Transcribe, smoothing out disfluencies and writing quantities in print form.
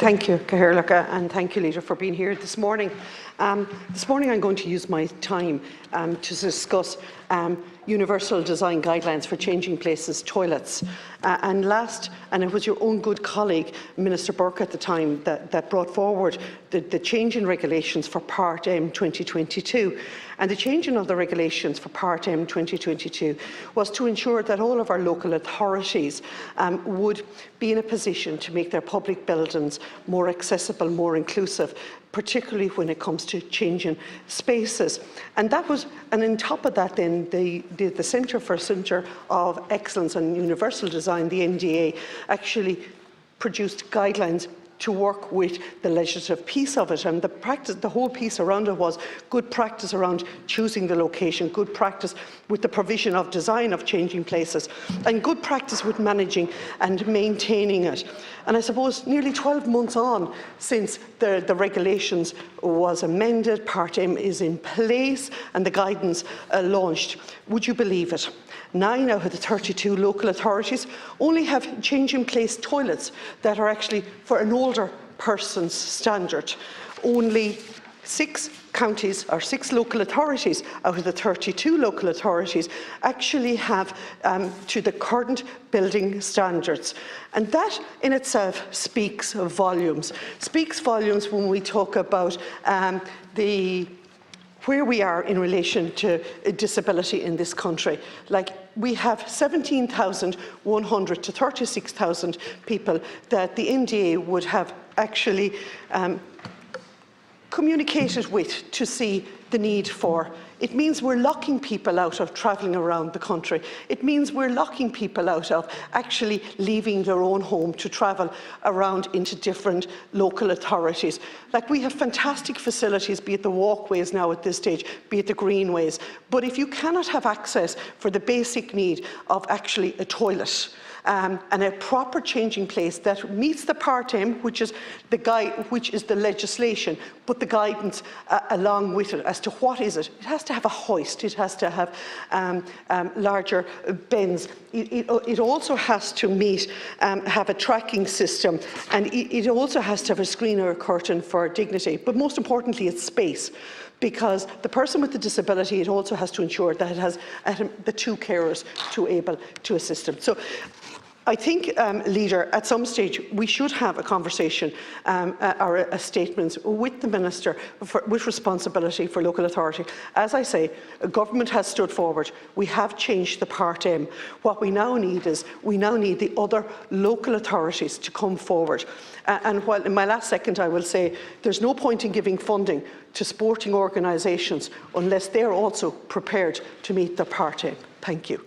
Thank you, Cathaoirleach, and thank you, Leader, for being here this morning. This morning I'm going to use my time to discuss universal design guidelines for changing places toilets. And it was your own good colleague, Minister Burke at the time, that brought forward the change in regulations for Part M 2022. And the changing of the regulations for Part M 2022 was to ensure that all of our local authorities would be in a position to make their public buildings more accessible, more inclusive, particularly when it comes to changing spaces. And on top of that then, the Centre of Excellence and Universal Design, the NDA, actually produced guidelines to work with the legislative piece of it. And the whole piece around it was good practice around choosing the location, good practice with the provision of design of changing places, and good practice with managing and maintaining it. And I suppose nearly 12 months on since the regulations was amended, Part M is in place and the guidance launched. Would you believe it? 9 out of the 32 local authorities only have change-in-place toilets that are actually for an older person's standard. Only 6 counties or 6 local authorities out of the 32 local authorities actually have to the current building standards. And that in itself speaks volumes. Speaks volumes when we talk about where we are in relation to disability in this country. Like, we have 17,100 to 36,000 people that the NDA would have actually communicated with to see the need for. It means we're locking people out of travelling around the country. It means we're locking people out of actually leaving their own home to travel around into different local authorities. Like, we have fantastic facilities, be it the walkways now at this stage, be it the greenways. But if you cannot have access for the basic need of actually a toilet, and a proper changing place that meets the Part M, which is the legislation, but the guidance along with it as to what is it. It has to have a hoist, it has to have larger bins. It also has to have a tracking system, and it also has to have a screen or a curtain for dignity. But most importantly, it's space. Because the person with the disability, it also has to ensure that it has the 2 carers to able to assist them. So I think, Leader, at some stage we should have a conversation or a statement with the Minister with responsibility for local authority. As I say, government has stood forward. We have changed the Part M. What we now need the other local authorities to come forward. And while in my last second I will say there's no point in giving funding to sporting organisations unless they're also prepared to meet their Part M. Thank you.